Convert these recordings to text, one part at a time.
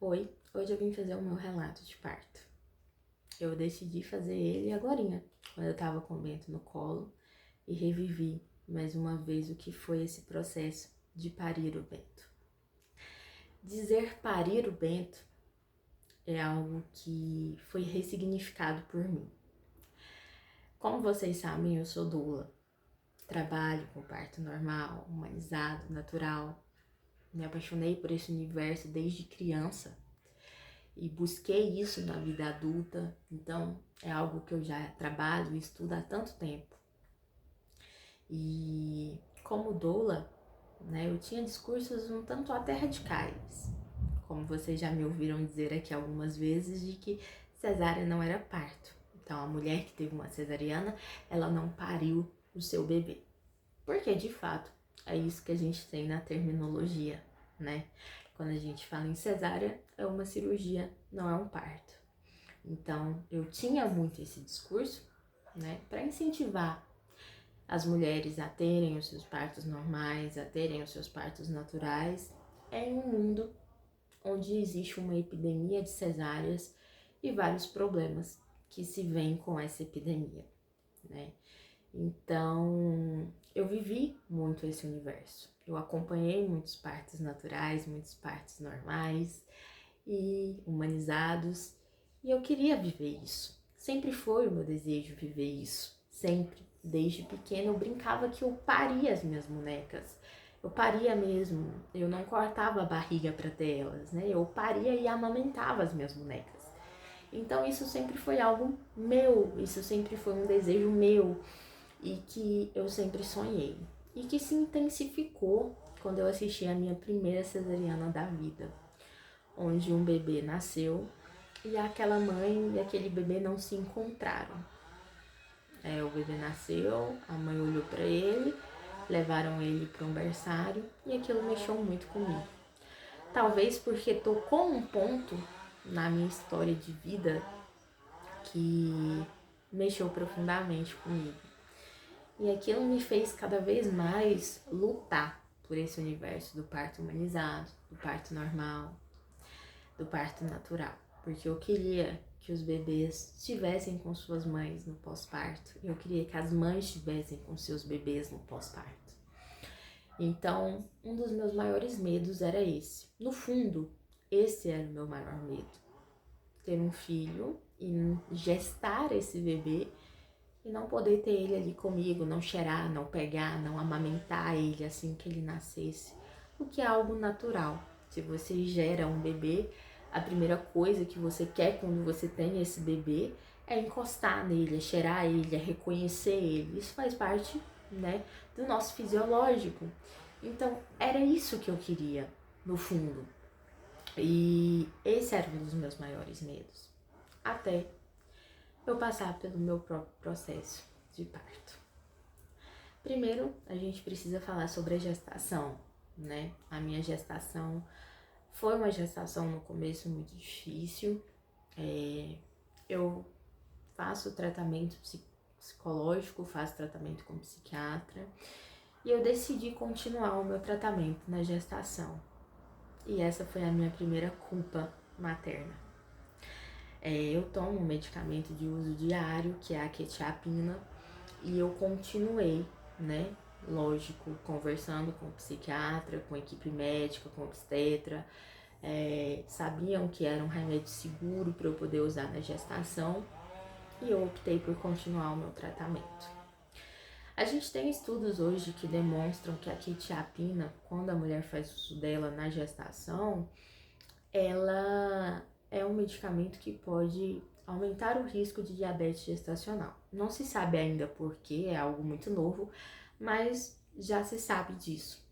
Oi, hoje eu vim fazer o meu relato de parto. Eu decidi fazer ele agorinha, quando eu tava com o Bento no colo, e revivi mais uma vez o que foi esse processo de parir o Bento. Dizer parir o Bento é algo que foi ressignificado por mim. Como vocês sabem, eu sou doula. Trabalho com parto normal, humanizado, natural. Me apaixonei por esse universo desde criança e busquei isso na vida adulta, então é algo que eu já trabalho e estudo há tanto tempo. E como doula, né, eu tinha discursos um tanto até radicais, como vocês já me ouviram dizer aqui algumas vezes, de que cesárea não era parto. Então a mulher que teve uma cesariana, ela não pariu o seu bebê. Porque de fato é isso que a gente tem na terminologia, né? Quando a gente fala em cesárea, é uma cirurgia, não é um parto. Então, eu tinha muito esse discurso, né, para incentivar as mulheres a terem os seus partos normais, a terem os seus partos naturais, em um mundo onde existe uma epidemia de cesáreas e vários problemas que se vêm com essa epidemia, né? Então, eu vivi muito esse universo. Eu acompanhei muitos partos naturais, muitos partos normais e humanizados, e eu queria viver isso. Sempre foi o meu desejo viver isso. Sempre, desde pequena, eu brincava que eu paria as minhas bonecas. Eu paria mesmo, eu não cortava a barriga para ter elas, né? Eu paria e amamentava as minhas bonecas. Então isso sempre foi algo meu, isso sempre foi um desejo meu e que eu sempre sonhei. E que se intensificou quando eu assisti a minha primeira cesariana da vida, onde um bebê nasceu e aquela mãe e aquele bebê não se encontraram. O bebê nasceu, a mãe olhou para ele, levaram ele para um berçário e aquilo mexeu muito comigo. Talvez porque tocou um ponto na minha história de vida que mexeu profundamente comigo. E aquilo me fez cada vez mais lutar por esse universo do parto humanizado, do parto normal, do parto natural. Porque eu queria que os bebês estivessem com suas mães no pós-parto. Eu queria que as mães estivessem com seus bebês no pós-parto. Então, um dos meus maiores medos era esse. No fundo, esse era o meu maior medo. Ter um filho e gestar esse bebê e não poder ter ele ali comigo, não cheirar, não pegar, não amamentar ele assim que ele nascesse, o que é algo natural. Se você gera um bebê, a primeira coisa que você quer quando você tem esse bebê é encostar nele, é cheirar ele, é reconhecer ele. Isso faz parte, né, do nosso fisiológico. Então, era isso que eu queria, no fundo. E esse era um dos meus maiores medos. Até eu passar pelo meu próprio processo de parto. Primeiro, a gente precisa falar sobre a gestação, né? A minha gestação foi uma gestação no começo muito difícil. Eu faço tratamento psicológico, faço tratamento com psiquiatra e eu decidi continuar o meu tratamento na gestação. E essa foi a minha primeira culpa materna. Eu tomo um medicamento de uso diário, que é a quetiapina, e eu continuei, né? Lógico, conversando com o psiquiatra, com a equipe médica, com o obstetra. Sabiam que era um remédio seguro para eu poder usar na gestação e eu optei por continuar o meu tratamento. A gente tem estudos hoje que demonstram que a quetiapina, quando a mulher faz uso dela na gestação, ela é um medicamento que pode aumentar o risco de diabetes gestacional. Não se sabe ainda porquê, é algo muito novo, mas já se sabe disso,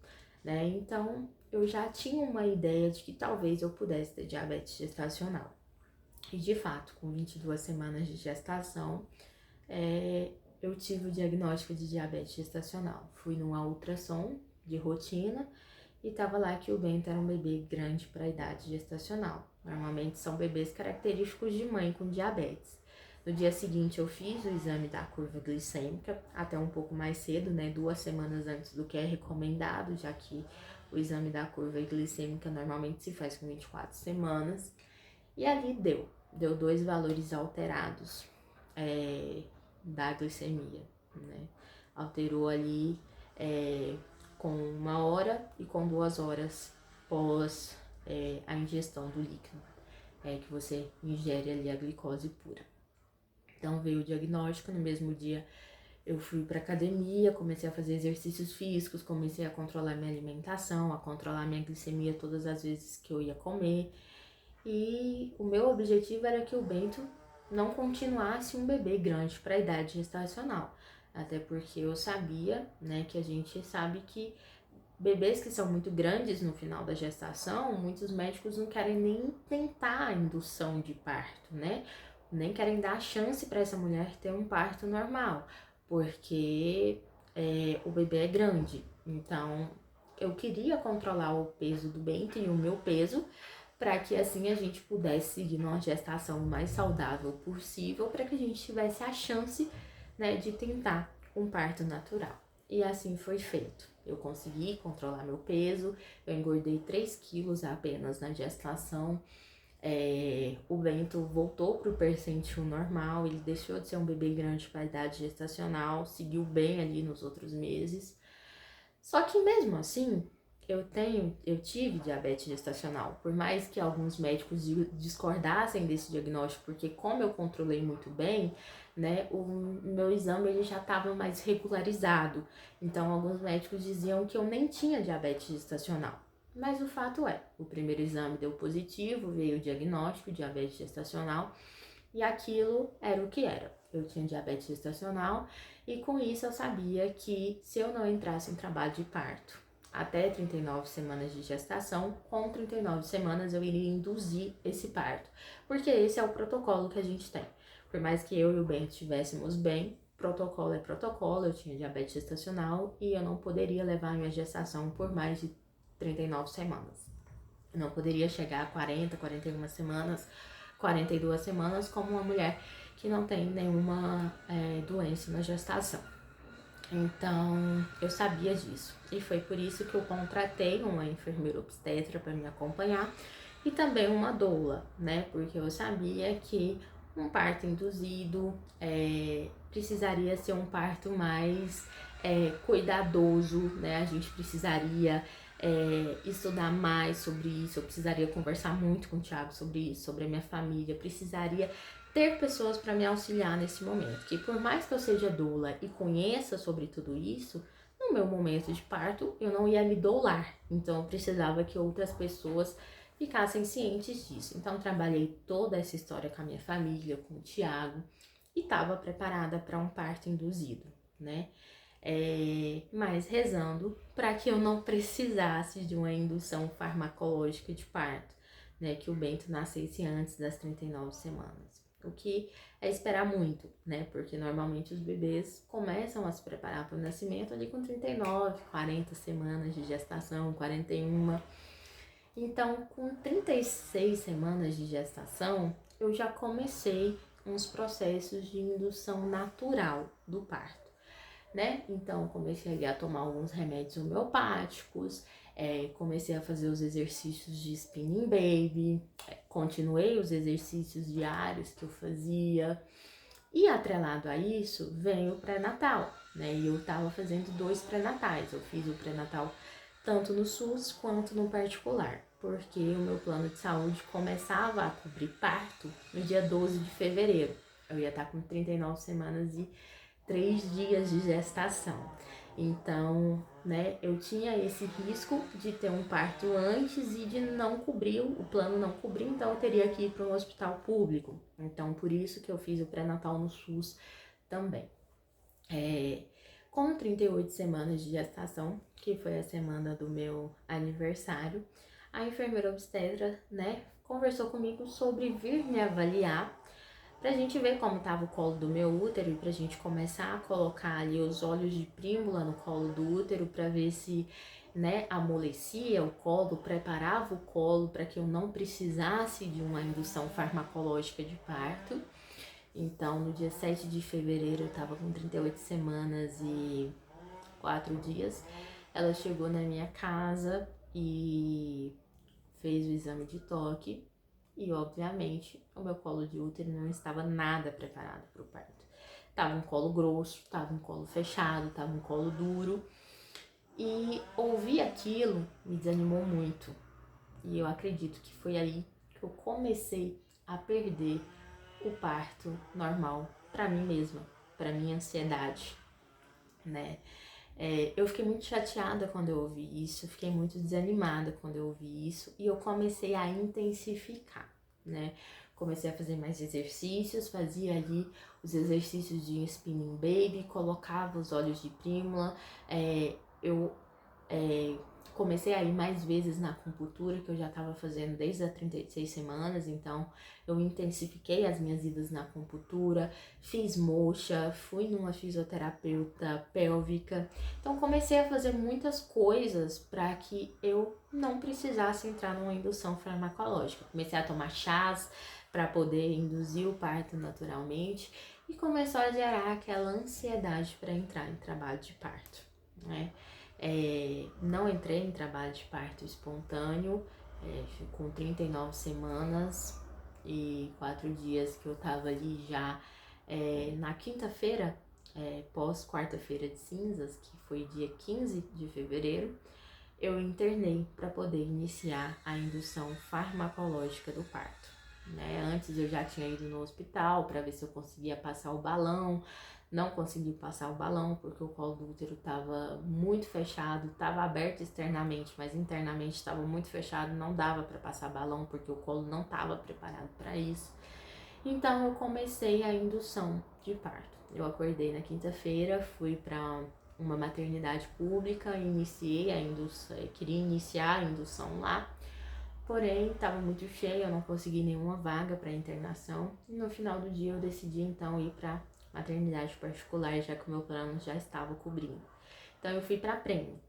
né? Então, eu já tinha uma ideia de que talvez eu pudesse ter diabetes gestacional. E de fato, com 22 semanas de gestação, eu tive o diagnóstico de diabetes gestacional. Fui numa ultrassom de rotina e tava lá que o Bento era um bebê grande para a idade gestacional. Normalmente são bebês característicos de mãe com diabetes. No dia seguinte eu fiz o exame da curva glicêmica, até um pouco mais cedo, né, 2 semanas antes do que é recomendado, já que O exame da curva glicêmica normalmente se faz com 24 semanas. E ali deu 2 valores alterados da glicemia, né? Alterou ali com 1 hora e com 2 horas pós a ingestão do líquido, que você ingere ali a glicose pura. Então veio o diagnóstico, no mesmo dia eu fui para academia, comecei a fazer exercícios físicos, comecei a controlar minha alimentação, a controlar minha glicemia todas as vezes que eu ia comer. E o meu objetivo era que o Bento não continuasse um bebê grande para a idade gestacional. Até porque eu sabia, né, que a gente sabe que bebês que são muito grandes no final da gestação, muitos médicos não querem nem tentar a indução de parto, né? Nem querem dar a chance para essa mulher ter um parto normal, porque o bebê é grande. Então, eu queria controlar o peso do Bento e o meu peso, para que assim a gente pudesse seguir numa gestação mais saudável possível, para que a gente tivesse a chance, né, de tentar um parto natural. E assim foi feito. Eu consegui controlar meu peso, eu engordei 3 quilos apenas na gestação. O Bento voltou para o percentil normal, ele deixou de ser um bebê grande para a idade gestacional, seguiu bem ali nos outros meses. Só que mesmo assim, eu tive diabetes gestacional, por mais que alguns médicos discordassem desse diagnóstico, porque como eu controlei muito bem, né, o meu exame ele já estava mais regularizado. Então alguns médicos diziam que eu nem tinha diabetes gestacional. Mas o fato é, o primeiro exame deu positivo, veio o diagnóstico, diabetes gestacional, e aquilo era o que era. Eu tinha diabetes gestacional e com isso eu sabia que se eu não entrasse em trabalho de parto até 39 semanas de gestação, com 39 semanas eu iria induzir esse parto, porque esse é o protocolo que a gente tem. Por mais que eu e o Bento estivéssemos bem, protocolo é protocolo, eu tinha diabetes gestacional e eu não poderia levar a minha gestação por mais de 39 semanas. Eu não poderia chegar a 40, 41 semanas, 42 semanas como uma mulher que não tem nenhuma doença na gestação. Então, eu sabia disso. E foi por isso que eu contratei uma enfermeira obstetra para me acompanhar e também uma doula, né? Porque eu sabia que um parto induzido precisaria ser um parto mais cuidadoso, né? A gente precisaria estudar mais sobre isso, eu precisaria conversar muito com o Thiago sobre isso, sobre a minha família, precisaria ter pessoas para me auxiliar nesse momento, que por mais que eu seja doula e conheça sobre tudo isso, no meu momento de parto eu não ia me doular, então eu precisava que outras pessoas ficassem cientes disso. Então trabalhei toda essa história com a minha família, com o Thiago, e estava preparada para um parto induzido, né? Mas rezando para que eu não precisasse de uma indução farmacológica de parto, né? Que o Bento nascesse antes das 39 semanas. O que é esperar muito, né? Porque normalmente os bebês começam a se preparar para o nascimento ali com 39, 40 semanas de gestação, 41. Então, com 36 semanas de gestação, eu já comecei uns processos de indução natural do parto, né? Então, comecei ali a tomar alguns remédios homeopáticos, comecei a fazer os exercícios de spinning baby, continuei os exercícios diários que eu fazia. E atrelado a isso, vem o pré-natal, né? E eu tava fazendo 2 pré-natais. Eu fiz o pré-natal tanto no SUS quanto no particular, porque o meu plano de saúde começava a cobrir parto no dia 12 de fevereiro. Eu ia estar com 39 semanas e 3 dias de gestação. Então, né, eu tinha esse risco de ter um parto antes e de não cobrir, o plano não cobrir, então eu teria que ir para um hospital público. Então, por isso que eu fiz o pré-natal no SUS também. Com 38 semanas de gestação, que foi a semana do meu aniversário, a enfermeira obstetra, né, conversou comigo sobre vir me avaliar pra gente ver como tava o colo do meu útero e pra gente começar a colocar ali os óleos de prímula no colo do útero pra ver se, né, amolecia o colo, preparava o colo para que eu não precisasse de uma indução farmacológica de parto. Então, no dia 7 de fevereiro, eu tava com 38 semanas e 4 dias. Ela chegou na minha casa e fez o exame de toque e, obviamente, o meu colo de útero não estava nada preparado para o parto. Tava um colo grosso, tava um colo fechado, tava um colo duro. E ouvir aquilo me desanimou muito. E eu acredito que foi aí que eu comecei a perder o parto normal para mim mesma, para minha ansiedade, né? Eu fiquei muito chateada quando eu ouvi isso, fiquei muito desanimada quando eu ouvi isso e eu comecei a intensificar, né? Comecei a fazer mais exercícios, fazia ali os exercícios de spinning baby, colocava os olhos de prímula, eu comecei a ir mais vezes na acupuntura, que eu já estava fazendo desde as 36 semanas, então eu intensifiquei as minhas idas na acupuntura, fiz moxa, fui numa fisioterapeuta pélvica, então comecei a fazer muitas coisas para que eu não precisasse entrar numa indução farmacológica. Comecei a tomar chás para poder induzir o parto naturalmente e começou a gerar aquela ansiedade para entrar em trabalho de parto, né? Não entrei em trabalho de parto espontâneo, com 39 semanas e 4 dias que eu tava ali já na quinta-feira, pós quarta-feira de cinzas, que foi dia 15 de fevereiro, eu internei para poder iniciar a indução farmacológica do parto, né? Antes eu já tinha ido no hospital para ver se eu conseguia passar o balão, não consegui passar o balão porque o colo do útero estava muito fechado, estava aberto externamente, mas internamente estava muito fechado, não dava para passar balão porque o colo não estava preparado para isso. Então eu comecei a indução de parto. Eu acordei na quinta-feira, fui para uma maternidade pública, iniciei a indução, queria iniciar a indução lá, porém estava muito cheia, eu não consegui nenhuma vaga para internação e no final do dia eu decidi então ir para maternidade particular, já que o meu plano já estava cobrindo. Então eu fui para a Prêmio,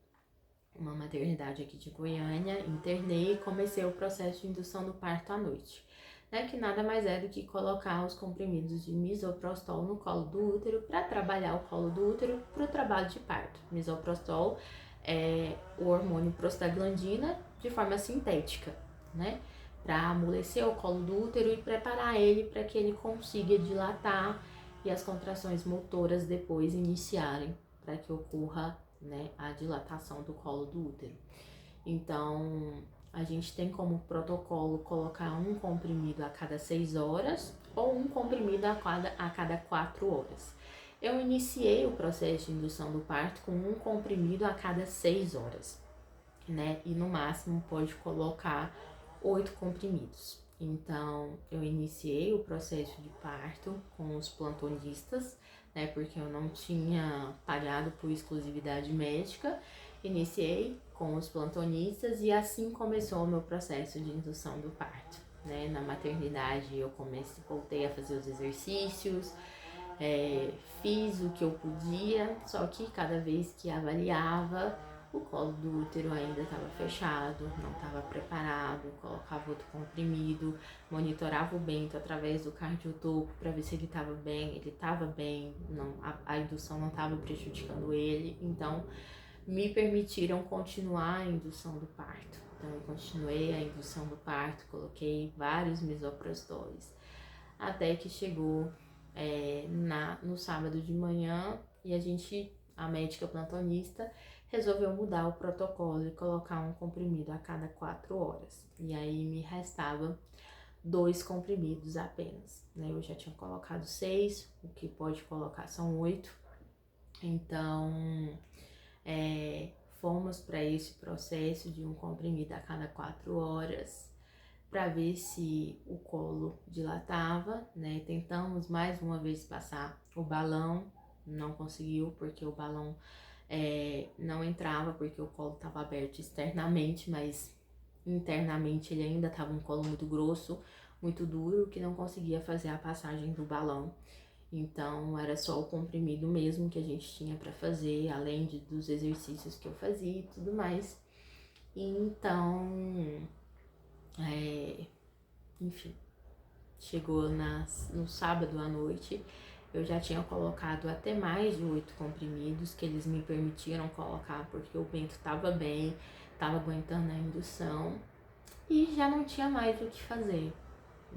uma maternidade aqui de Goiânia, internei e comecei o processo de indução do parto à noite, né, que nada mais é do que colocar os comprimidos de misoprostol no colo do útero para trabalhar o colo do útero para o trabalho de parto. Misoprostol é o hormônio prostaglandina de forma sintética, né, para amolecer o colo do útero e preparar ele para que ele consiga dilatar e as contrações motoras depois iniciarem para que ocorra, né, a dilatação do colo do útero. Então, a gente tem como protocolo colocar um comprimido a cada 6 horas ou um comprimido a cada 4 horas. Eu iniciei o processo de indução do parto com um comprimido a cada 6 horas, né? E no máximo pode colocar 8 comprimidos. Então, eu iniciei o processo de parto com os plantonistas, né? Porque eu não tinha pagado por exclusividade médica. Iniciei com os plantonistas e assim começou o meu processo de indução do parto, né? Na maternidade eu voltei a fazer os exercícios, fiz o que eu podia, só que cada vez que avaliava, o colo do útero ainda estava fechado, não estava preparado, colocava outro comprimido, monitorava o Bento através do cardiotoco para ver se ele estava bem, não, a indução não estava prejudicando ele, então me permitiram continuar a indução do parto. Então eu continuei a indução do parto, coloquei vários misoprostóis, até que chegou no sábado de manhã e a médica plantonista, resolveu mudar o protocolo e colocar um comprimido a cada 4 horas. E aí me restava 2 comprimidos apenas, né? Eu já tinha colocado 6, o que pode colocar são 8. Então, fomos para esse processo de um comprimido a cada 4 horas para ver se o colo dilatava, né? Tentamos mais uma vez passar o balão, não conseguiu porque o balão não entrava porque o colo estava aberto externamente, mas internamente ele ainda estava um colo muito grosso, muito duro, que não conseguia fazer a passagem do balão. Então era só o comprimido mesmo que a gente tinha para fazer, além dos exercícios que eu fazia e tudo mais. Então, enfim, chegou no sábado à noite, eu já tinha colocado até mais de 8 comprimidos que eles me permitiram colocar porque o Bento estava bem, estava aguentando a indução e já não tinha mais o que fazer,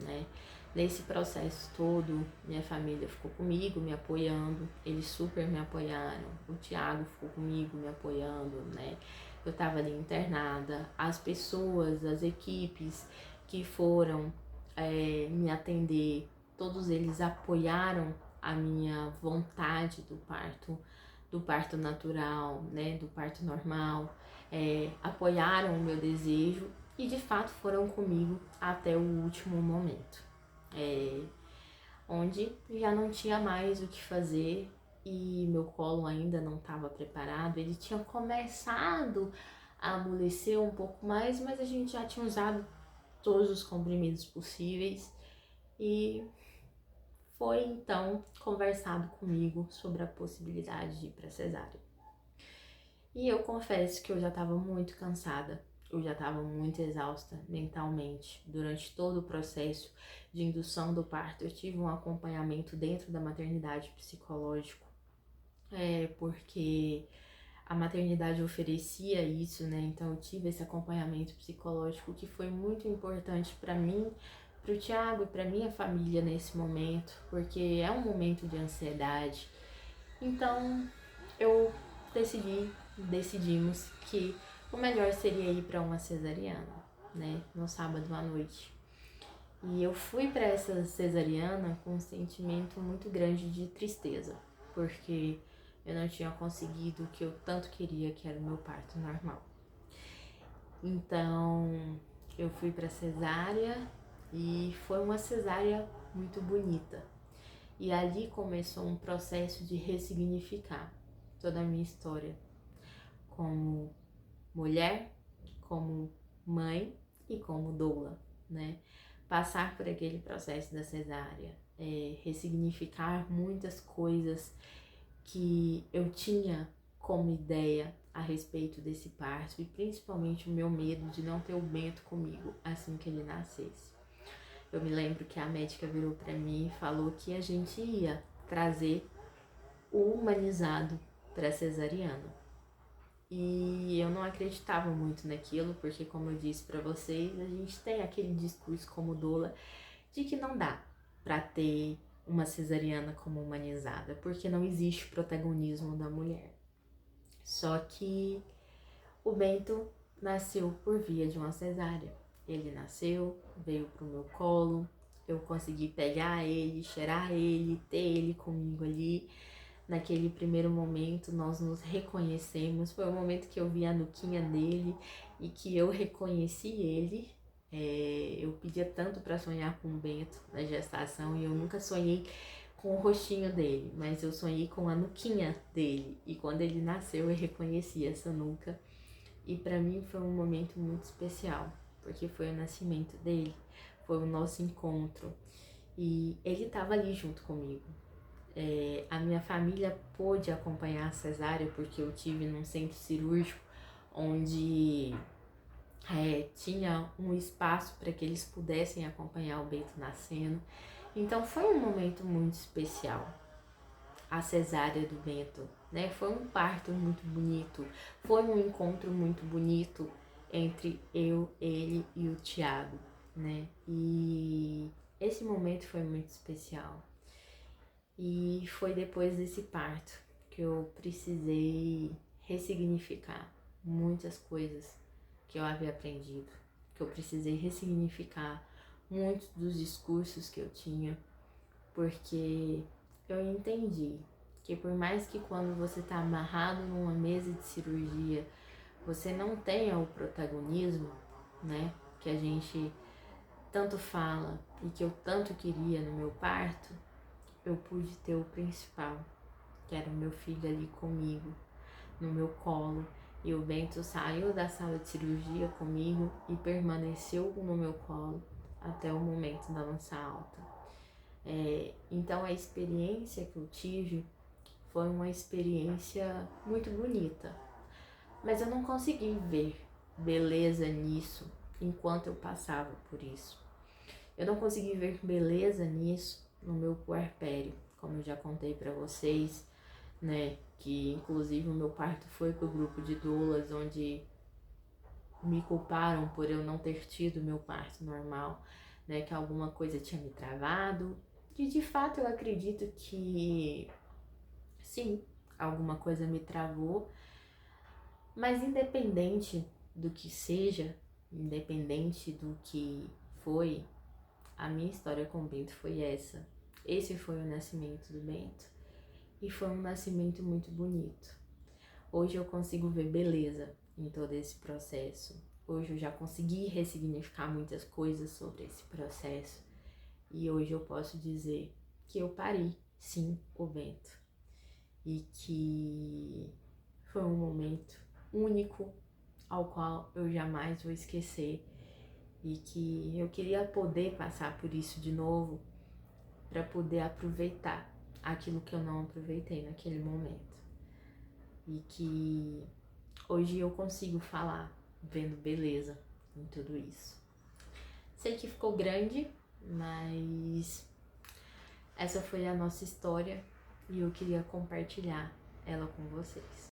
né? Nesse processo todo, minha família ficou comigo, me apoiando, eles super me apoiaram, o Thiago ficou comigo, me apoiando, né? Eu tava ali internada, as pessoas, as equipes que foram me atender, todos eles apoiaram a minha vontade do parto natural, né? Do parto normal, apoiaram o meu desejo e de fato foram comigo até o último momento, onde já não tinha mais o que fazer e meu colo ainda não estava preparado. Ele tinha começado a amolecer um pouco mais, mas a gente já tinha usado todos os comprimidos possíveis e foi então conversado comigo sobre a possibilidade de ir para cesárea. E eu confesso que eu já estava muito cansada, eu já estava muito exausta mentalmente. Durante todo o processo de indução do parto, eu tive um acompanhamento dentro da maternidade psicológico, porque a maternidade oferecia isso, né? Então eu tive esse acompanhamento psicológico que foi muito importante para mim, para o Thiago e para minha família nesse momento, porque é um momento de ansiedade. Então eu decidimos que o melhor seria ir para uma cesariana, né, no sábado à noite. E eu fui para essa cesariana com um sentimento muito grande de tristeza, porque eu não tinha conseguido o que eu tanto queria, que era o meu parto normal. Então eu fui para cesárea e foi uma cesárea muito bonita. E ali começou um processo de ressignificar toda a minha história como mulher, como mãe e como doula, né? Passar por aquele processo da cesárea, ressignificar muitas coisas que eu tinha como ideia a respeito desse parto e principalmente o meu medo de não ter o Bento comigo assim que ele nascesse. Eu me lembro que a médica virou para mim e falou que a gente ia trazer o humanizado para cesariana. E eu não acreditava muito naquilo, porque como eu disse para vocês, a gente tem aquele discurso como doula de que não dá para ter uma cesariana como humanizada, porque não existe protagonismo da mulher. Só que o Bento nasceu por via de uma cesárea. Ele nasceu, veio pro meu colo, eu consegui pegar ele, cheirar ele, ter ele comigo ali. Naquele primeiro momento nós nos reconhecemos, foi o momento que eu vi a nuquinha dele e que eu reconheci ele. Eu pedia tanto para sonhar com o Bento na gestação e eu nunca sonhei com o rostinho dele, mas eu sonhei com a nuquinha dele e quando ele nasceu eu reconheci essa nuca e para mim foi um momento muito especial, porque foi o nascimento dele, foi o nosso encontro e ele estava ali junto comigo. A minha família pôde acompanhar a cesárea porque eu tive num centro cirúrgico onde tinha um espaço para que eles pudessem acompanhar o Bento nascendo. Então foi um momento muito especial, a cesárea do Bento, né? Foi um parto muito bonito, foi um encontro muito bonito entre eu, ele e o Thiago, né? E esse momento foi muito especial. E foi depois desse parto que eu precisei ressignificar muitas coisas que eu havia aprendido, que eu precisei ressignificar muitos dos discursos que eu tinha, porque eu entendi que por mais que quando você está amarrado numa mesa de cirurgia, você não tenha o protagonismo, né, que a gente tanto fala e que eu tanto queria no meu parto, eu pude ter o principal, que era o meu filho ali comigo, no meu colo. E o Bento saiu da sala de cirurgia comigo e permaneceu no meu colo até o momento da nossa alta. Então a experiência que eu tive foi uma experiência muito bonita, mas eu não consegui ver beleza nisso enquanto eu passava por isso. Eu não consegui ver beleza nisso no meu puerpério, como eu já contei para vocês, né? Que inclusive o meu parto foi pro grupo de doulas, onde me culparam por eu não ter tido meu parto normal, né? Que alguma coisa tinha me travado. E de fato eu acredito que sim, alguma coisa me travou, mas independente do que seja, independente do que foi, a minha história com o Bento foi essa. Esse foi o nascimento do Bento e foi um nascimento muito bonito. Hoje eu consigo ver beleza em todo esse processo. Hoje eu já consegui ressignificar muitas coisas sobre esse processo. E hoje eu posso dizer que eu pari, sim, o Bento. E que foi um momento único ao qual eu jamais vou esquecer. E que eu queria poder passar por isso de novo para poder aproveitar aquilo que eu não aproveitei naquele momento. E que hoje eu consigo falar vendo beleza em tudo isso. Sei que ficou grande, mas essa foi a nossa história e eu queria compartilhar ela com vocês.